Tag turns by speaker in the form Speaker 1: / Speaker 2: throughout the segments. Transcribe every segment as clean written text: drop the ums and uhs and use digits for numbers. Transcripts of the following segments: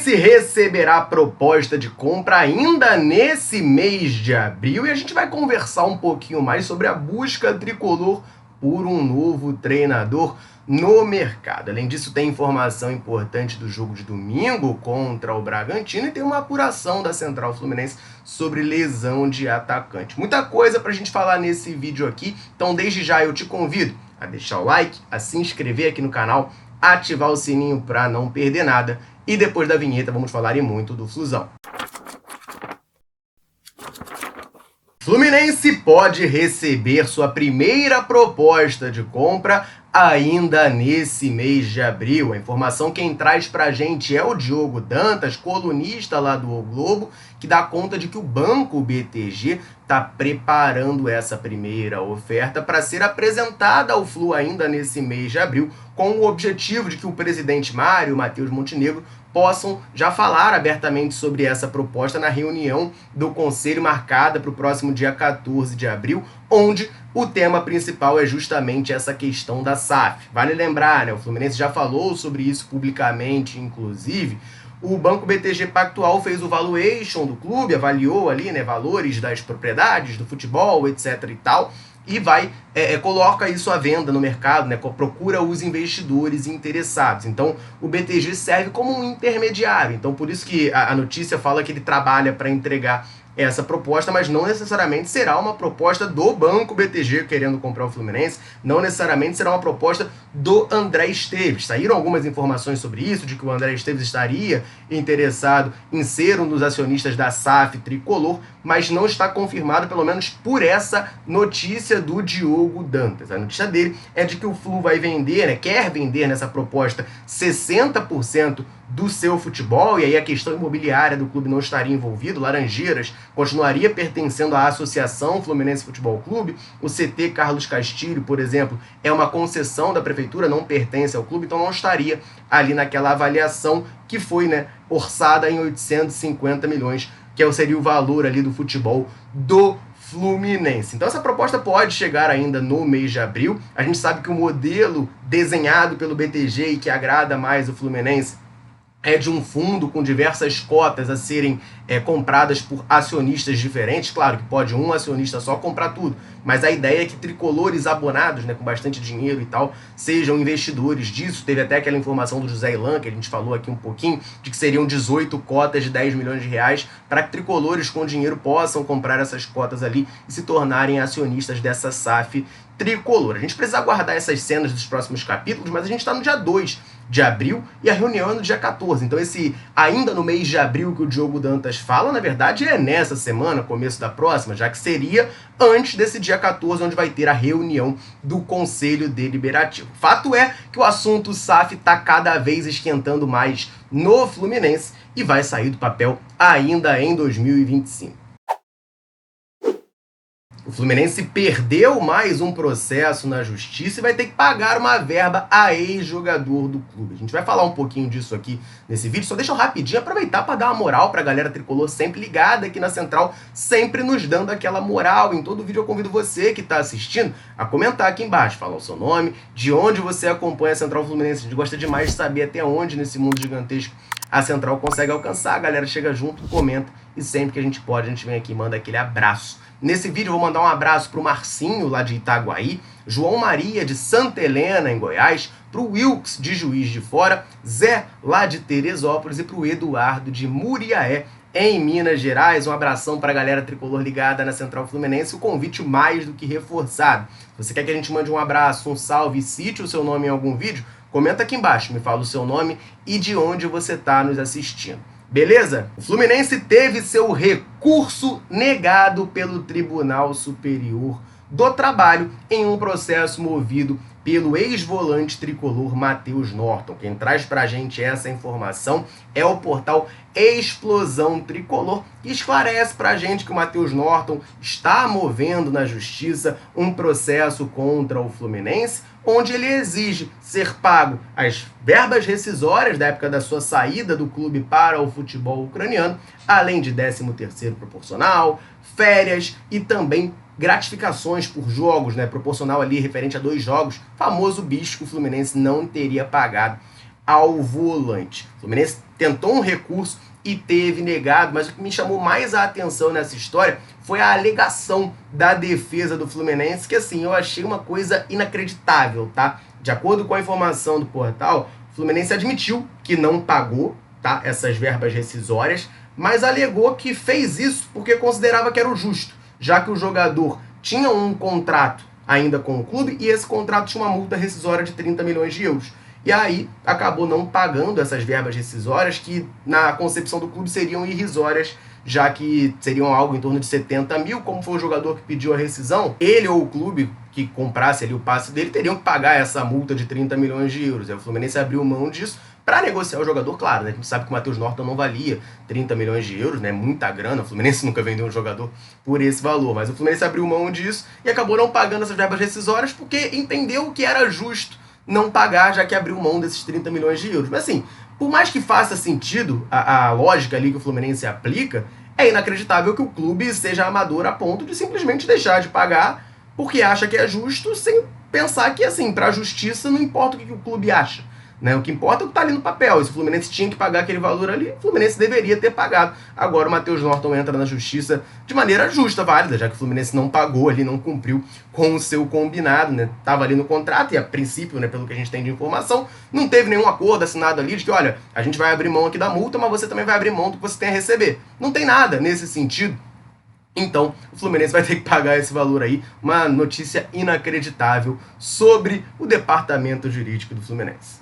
Speaker 1: Fluminense receberá proposta de compra ainda nesse mês de abril e a gente vai conversar um pouquinho mais sobre a busca tricolor por um novo treinador no mercado. Além disso, tem informação importante do jogo de domingo contra o Bragantino e tem uma apuração da Central Fluminense sobre lesão de atacante. Muita coisa pra gente falar nesse vídeo aqui, então desde já eu te convido a deixar o like, a se inscrever aqui no canal, ativar o sininho para não perder nada e depois da vinheta vamos falar muito do Flusão. Fluminense pode receber sua primeira proposta de compra ainda nesse mês de abril. A informação quem traz pra gente é o Diogo Dantas, colunista lá do O Globo, que dá conta de que o Banco BTG está preparando essa primeira oferta para ser apresentada ao Flu ainda nesse mês de abril, com o objetivo de que o presidente Mário e o Matheus Montenegro possam já falar abertamente sobre essa proposta na reunião do Conselho marcada para o próximo dia 14 de abril, onde o tema principal é justamente essa questão da SAF. Vale lembrar, né, o Fluminense já falou sobre isso publicamente, inclusive. O Banco BTG Pactual fez o valuation do clube, avaliou ali, né, valores das propriedades, do futebol, etc e tal, e coloca isso à venda no mercado, né, procura os investidores interessados. Então, o BTG serve como um intermediário. Então, por isso que a notícia fala que ele trabalha para entregar essa proposta, mas não necessariamente será uma proposta do Banco BTG querendo comprar o Fluminense, não necessariamente será uma proposta do André Esteves. Saíram algumas informações sobre isso, de que o André Esteves estaria interessado em ser um dos acionistas da SAF tricolor, mas não está confirmado, pelo menos por essa notícia do Diogo Dantas. A notícia dele é de que o Flu vai vender, né, quer vender nessa proposta 60% do seu futebol, e aí a questão imobiliária do clube não estaria envolvido. Laranjeiras continuaria pertencendo à Associação Fluminense Futebol Clube. O CT Carlos Castilho, por exemplo, é uma concessão da prefeitura, não pertence ao clube, então não estaria ali naquela avaliação que foi, né, orçada em 850 milhões, que seria o valor ali do futebol do Fluminense. Então essa proposta pode chegar ainda no mês de abril. A gente sabe que o modelo desenhado pelo BTG e que agrada mais o Fluminense é de um fundo com diversas cotas a serem compradas por acionistas diferentes. Claro que pode um acionista só comprar tudo, mas a ideia é que tricolores abonados, né, com bastante dinheiro e tal, sejam investidores disso. Teve até aquela informação do José Ilan, que a gente falou aqui um pouquinho, de que seriam 18 cotas de 10 milhões de reais para que tricolores com dinheiro possam comprar essas cotas ali e se tornarem acionistas dessa SAF tricolor. A gente precisa aguardar essas cenas dos próximos capítulos, mas a gente está no dia 2 de abril e a reunião é no dia 14. Então esse ainda no mês de abril que o Diogo Dantas fala, na verdade é nessa semana, começo da próxima, já que seria antes desse dia 14, onde vai ter a reunião do Conselho Deliberativo. Fato é que o assunto SAF está cada vez esquentando mais no Fluminense e vai sair do papel ainda em 2025. O Fluminense perdeu mais um processo na justiça e vai ter que pagar uma verba a ex-jogador do clube. A gente vai falar um pouquinho disso aqui nesse vídeo, só deixa eu rapidinho aproveitar para dar uma moral para a galera tricolor sempre ligada aqui na Central, sempre nos dando aquela moral. Em todo vídeo eu convido você que está assistindo a comentar aqui embaixo, falar o seu nome, de onde você acompanha a Central Fluminense. A gente gosta demais de saber até onde nesse mundo gigantesco a Central consegue alcançar. A galera chega junto, comenta e sempre que a gente pode a gente vem aqui e manda aquele abraço. Nesse vídeo eu vou mandar um abraço para o Marcinho, lá de Itaguaí, João Maria, de Santa Helena, em Goiás, para o Wilkes, de Juiz de Fora, Zé, lá de Teresópolis, e para o Eduardo, de Muriaé, em Minas Gerais. Um abração para a galera tricolor ligada na Central Fluminense, o convite mais do que reforçado. Se você quer que a gente mande um abraço, um salve, cite o seu nome em algum vídeo, comenta aqui embaixo, me fala o seu nome e de onde você está nos assistindo. Beleza? O Fluminense teve seu recurso negado pelo Tribunal Superior do Trabalho em um processo movido pelo ex-volante tricolor Matheus Norton. Quem traz pra gente essa informação é o portal Explosão Tricolor, que esclarece pra gente que o Matheus Norton está movendo na justiça um processo contra o Fluminense, onde ele exige ser pago as verbas rescisórias da época da sua saída do clube para o futebol ucraniano, além de 13º proporcional, férias e também gratificações por jogos, né, proporcional ali referente a 2 jogos, famoso bicho que o Fluminense não teria pagado ao volante. O Fluminense tentou um recurso e teve negado, mas o que me chamou mais a atenção nessa história foi a alegação da defesa do Fluminense, que assim, eu achei uma coisa inacreditável, tá? De acordo com a informação do portal, o Fluminense admitiu que não pagou, tá, essas verbas rescisórias, mas alegou que fez isso porque considerava que era o justo, já que o jogador tinha um contrato ainda com o clube e esse contrato tinha uma multa rescisória de 30 milhões de euros. E aí acabou não pagando essas verbas rescisórias que na concepção do clube seriam irrisórias, já que seriam algo em torno de 70 mil, como foi o jogador que pediu a rescisão, ele ou o clube que comprasse ali o passe dele teriam que pagar essa multa de 30 milhões de euros. Aí o Fluminense abriu mão disso para negociar o jogador, claro, né? A gente sabe que o Matheus Norton não valia 30 milhões de euros, né? Muita grana, o Fluminense nunca vendeu um jogador por esse valor, mas o Fluminense abriu mão disso e acabou não pagando essas verbas rescisórias porque entendeu que era justo não pagar, já que abriu mão desses 30 milhões de euros. Mas assim, por mais que faça sentido a lógica ali que o Fluminense aplica, é inacreditável que o clube seja amador a ponto de simplesmente deixar de pagar porque acha que é justo, sem pensar que, assim, para a justiça não importa o que o clube acha, né? O que importa é o que está ali no papel. E se o Fluminense tinha que pagar aquele valor ali, o Fluminense deveria ter pagado. Agora o Matheus Norton entra na justiça de maneira justa, válida, já que o Fluminense não pagou ali, não cumpriu com o seu combinado, né? Tava ali no contrato e a princípio, né, pelo que a gente tem de informação, não teve nenhum acordo assinado ali de que, olha, a gente vai abrir mão aqui da multa, mas você também vai abrir mão do que você tem a receber. Não tem nada nesse sentido. Então, o Fluminense vai ter que pagar esse valor aí. Uma notícia inacreditável sobre o departamento jurídico do Fluminense.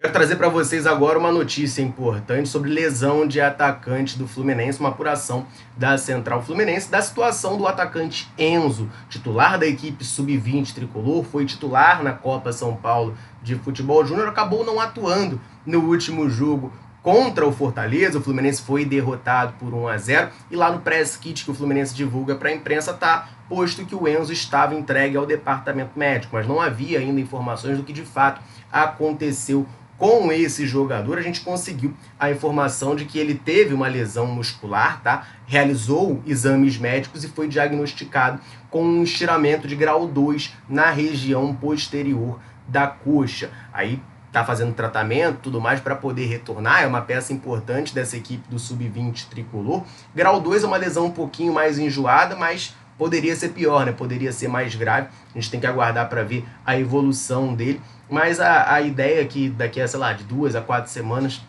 Speaker 1: Quero trazer para vocês agora uma notícia importante sobre lesão de atacante do Fluminense, uma apuração da Central Fluminense da situação do atacante Enzo, titular da equipe sub-20 tricolor, foi titular na Copa São Paulo de Futebol Júnior, acabou não atuando no último jogo contra o Fortaleza. O Fluminense foi derrotado por 1-0 e lá no press kit que o Fluminense divulga para a imprensa tá posto que o Enzo estava entregue ao departamento médico, mas não havia ainda informações do que de fato aconteceu com esse jogador. A gente conseguiu a informação de que ele teve uma lesão muscular, tá? Realizou exames médicos e foi diagnosticado com um estiramento de grau 2 na região posterior da coxa. Aí tá fazendo tratamento, tudo mais, para poder retornar, é uma peça importante dessa equipe do Sub-20 tricolor. Grau 2 é uma lesão um pouquinho mais enjoada, mas poderia ser pior, né? Poderia ser mais grave, a gente tem que aguardar para ver a evolução dele, mas a ideia é que daqui a, sei lá, de 2 a 4 semanas,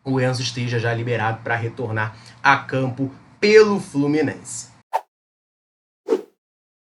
Speaker 1: o Enzo esteja já liberado para retornar a campo pelo Fluminense.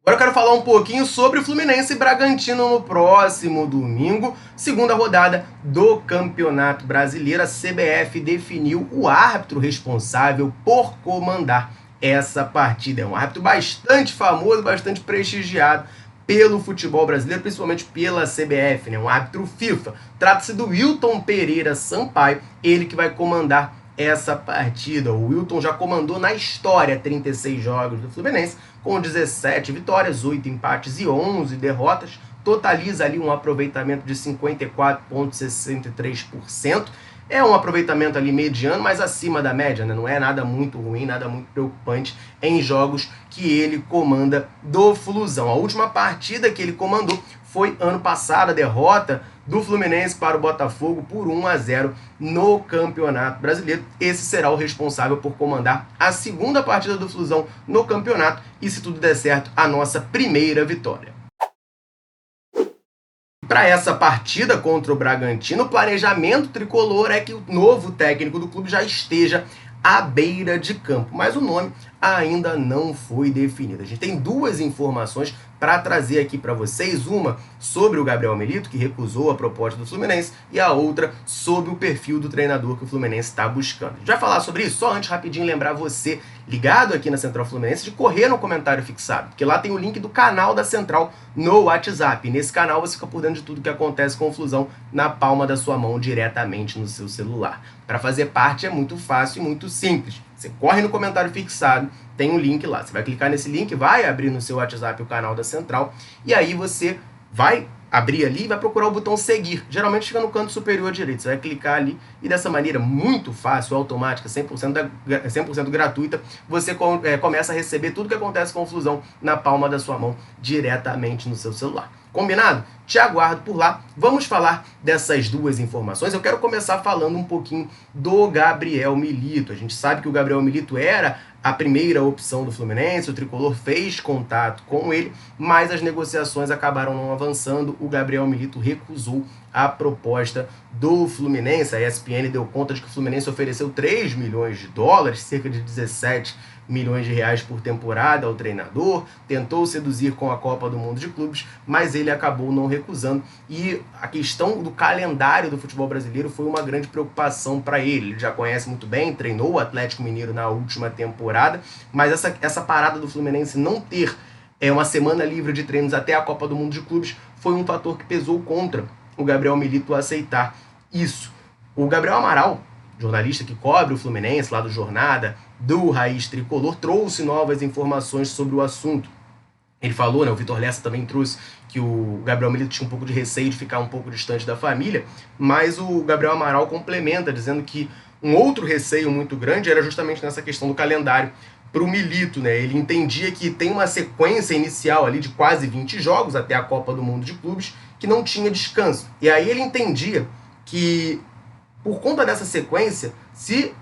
Speaker 1: Agora eu quero falar um pouquinho sobre o Fluminense e Bragantino no próximo domingo, segunda rodada do Campeonato Brasileiro. A CBF definiu o árbitro responsável por comandar essa partida. É um árbitro bastante famoso, bastante prestigiado pelo futebol brasileiro, principalmente pela CBF, né? Um árbitro FIFA. Trata-se do Wilton Pereira Sampaio, ele que vai comandar essa partida. O Wilton já comandou na história 36 jogos do Fluminense, com 17 vitórias, 8 empates e 11 derrotas, totaliza ali um aproveitamento de 54,63%. É um aproveitamento ali mediano, mas acima da média, né? Não é nada muito ruim, nada muito preocupante em jogos que ele comanda do Flusão. A última partida que ele comandou foi ano passado, a derrota do Fluminense para o Botafogo por 1-0 no Campeonato Brasileiro. Esse será o responsável por comandar a segunda partida do Flusão no campeonato e, se tudo der certo, a nossa primeira vitória. Para essa partida contra o Bragantino, o planejamento tricolor é que o novo técnico do clube já esteja à beira de campo, mas o nome ainda não foi definido. A gente tem duas informações para trazer aqui para vocês, uma sobre o Gabriel Milito, que recusou a proposta do Fluminense, e a outra sobre o perfil do treinador que o Fluminense está buscando. A gente vai falar sobre isso, só antes rapidinho lembrar você, ligado aqui na Central Fluminense, de correr no comentário fixado, porque lá tem o link do canal da Central no WhatsApp. E nesse canal você fica por dentro de tudo que acontece com o Flusão na palma da sua mão, diretamente no seu celular. Para fazer parte é muito fácil e muito simples. Você corre no comentário fixado, tem um link lá. Você vai clicar nesse link, vai abrir no seu WhatsApp o canal da Central, e aí você vai abrir ali e vai procurar o botão seguir. Geralmente fica no canto superior direito. Você vai clicar ali e dessa maneira muito fácil, automática, 100% gratuita, você começa a receber tudo que acontece com o Flusão na palma da sua mão, diretamente no seu celular. Combinado? Te aguardo por lá. Vamos falar dessas duas informações. Eu quero começar falando um pouquinho do Gabriel Milito. A gente sabe que o Gabriel Milito era a primeira opção do Fluminense, o Tricolor fez contato com ele, mas as negociações acabaram não avançando. O Gabriel Milito recusou a proposta do Fluminense. A ESPN deu conta de que o Fluminense ofereceu 3 milhões de dólares, cerca de 17 milhões de reais por temporada ao treinador, tentou seduzir com a Copa do Mundo de Clubes, mas ele acabou não recusando, e a questão do calendário do futebol brasileiro foi uma grande preocupação para ele. Ele já conhece muito bem, treinou o Atlético Mineiro na última temporada, mas essa parada do Fluminense não ter uma semana livre de treinos até a Copa do Mundo de Clubes foi um fator que pesou contra o Gabriel Milito aceitar isso. O Gabriel Amaral, jornalista que cobre o Fluminense lá do Jornada, do Raiz Tricolor, trouxe novas informações sobre o assunto. Ele falou, o Vitor Lessa também trouxe, que o Gabriel Milito tinha um pouco de receio de ficar um pouco distante da família, mas o Gabriel Amaral complementa, dizendo que um outro receio muito grande era justamente nessa questão do calendário para o Milito, Ele entendia que tem uma sequência inicial ali de quase 20 jogos até a Copa do Mundo de Clubes, que não tinha descanso. E aí ele entendia que, por conta dessa sequência, se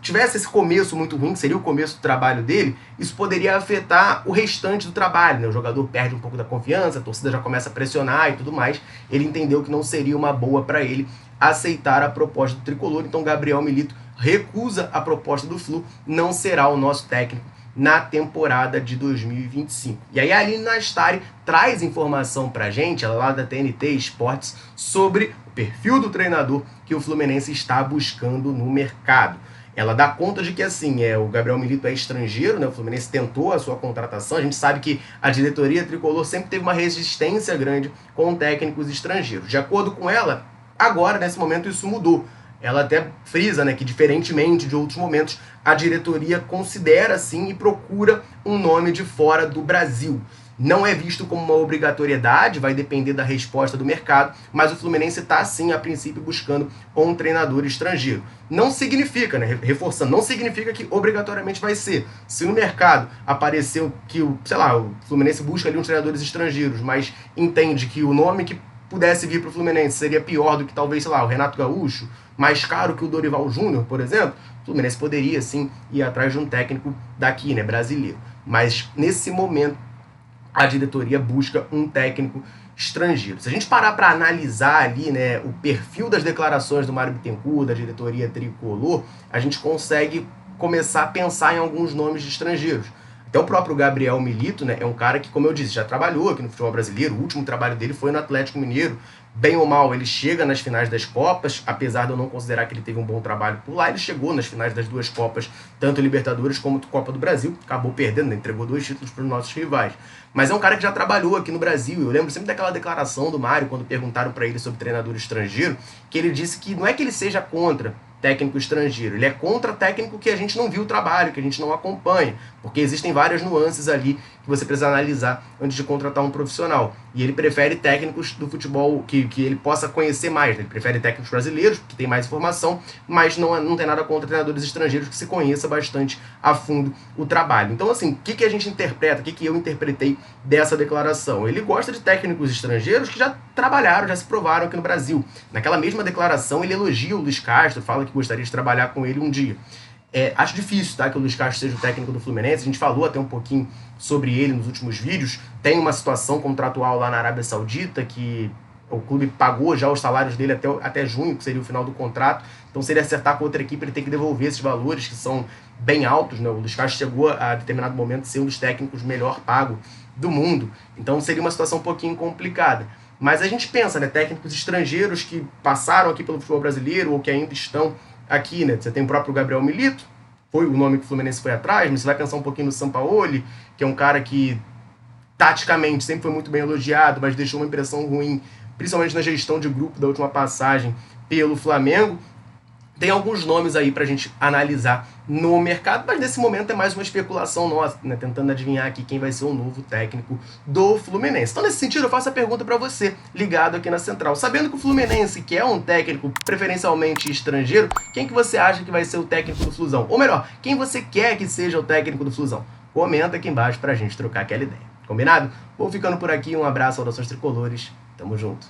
Speaker 1: tivesse esse começo muito ruim, que seria o começo do trabalho dele, isso poderia afetar o restante do trabalho, O jogador perde um pouco da confiança, a torcida já começa a pressionar e tudo mais. Ele entendeu que não seria uma boa para ele aceitar a proposta do Tricolor, então Gabriel Milito recusa a proposta do Flu, não será o nosso técnico na temporada de 2025. E aí a Aline Nastari traz informação pra gente, ela lá da TNT Esportes, sobre o perfil do treinador que o Fluminense está buscando no mercado. Ela dá conta de que, assim, o Gabriel Milito é estrangeiro, O Fluminense tentou a sua contratação. A gente sabe que a diretoria tricolor sempre teve uma resistência grande com técnicos estrangeiros. De acordo com ela, agora, nesse momento, isso mudou. Ela até frisa, que diferentemente de outros momentos, a diretoria considera, sim, e procura um nome de fora do Brasil. Não é visto como uma obrigatoriedade, vai depender da resposta do mercado, mas o Fluminense está, sim, a princípio, buscando um treinador estrangeiro. Não significa, reforçando, não significa que obrigatoriamente vai ser. Se no mercado apareceu que, o Fluminense busca ali uns treinadores estrangeiros, mas entende que o nome que pudesse vir para o Fluminense seria pior do que talvez, o Renato Gaúcho, mais caro que o Dorival Júnior, por exemplo, o Fluminense poderia, sim, ir atrás de um técnico daqui, brasileiro. Mas, nesse momento, a diretoria busca um técnico estrangeiro. Se a gente parar para analisar ali, o perfil das declarações do Mário Bittencourt, da diretoria tricolor, a gente consegue começar a pensar em alguns nomes de estrangeiros. Até o próprio Gabriel Milito, é um cara que, como eu disse, já trabalhou aqui no futebol brasileiro. O último trabalho dele foi no Atlético Mineiro. Bem ou mal, ele chega nas finais das Copas, apesar de eu não considerar que ele teve um bom trabalho por lá, ele chegou nas finais das duas Copas, tanto Libertadores como Copa do Brasil, acabou perdendo, entregou 2 títulos para os nossos rivais. Mas é um cara que já trabalhou aqui no Brasil. Eu lembro sempre daquela declaração do Mário, quando perguntaram para ele sobre treinador estrangeiro, que ele disse que não é que ele seja contra técnico estrangeiro, ele é contra técnico que a gente não viu o trabalho, que a gente não acompanha, porque existem várias nuances ali que você precisa analisar antes de contratar um profissional. E ele prefere técnicos do futebol que ele possa conhecer mais, Ele prefere técnicos brasileiros, que tem mais informação, mas não tem nada contra treinadores estrangeiros que se conheça bastante a fundo o trabalho. Então, assim, o que a gente interpreta, o que eu interpretei dessa declaração? Ele gosta de técnicos estrangeiros que já trabalharam, já se provaram aqui no Brasil. Naquela mesma declaração, ele elogia o Luiz Castro, fala que gostaria de trabalhar com ele um dia. Acho difícil, que o Luiz Castro seja o técnico do Fluminense. A gente falou até um pouquinho sobre ele nos últimos vídeos. Tem uma situação contratual lá na Arábia Saudita que o clube pagou já os salários dele até junho, que seria o final do contrato. Então, se ele acertar com outra equipe, ele tem que devolver esses valores, que são bem altos, O Luiz Castro chegou a determinado momento a ser um dos técnicos melhor pago do mundo. Então, seria uma situação um pouquinho complicada. Mas a gente pensa, técnicos estrangeiros que passaram aqui pelo futebol brasileiro ou que ainda estão aqui, Você tem o próprio Gabriel Milito, foi o nome que o Fluminense foi atrás, mas você vai pensar um pouquinho no Sampaoli, que é um cara que, taticamente, sempre foi muito bem elogiado, mas deixou uma impressão ruim, principalmente na gestão de grupo da última passagem pelo Flamengo. Tem alguns nomes aí pra gente analisar no mercado, mas nesse momento é mais uma especulação nossa, né? Tentando adivinhar aqui quem vai ser o novo técnico do Fluminense. Então, nesse sentido, eu faço a pergunta para você, ligado aqui na Central. Sabendo que o Fluminense quer um técnico preferencialmente estrangeiro, quem que você acha que vai ser o técnico do Flusão? Ou melhor, quem você quer que seja o técnico do Flusão? Comenta aqui embaixo pra gente trocar aquela ideia. Combinado? Vou ficando por aqui, um abraço, saudações tricolores, tamo junto.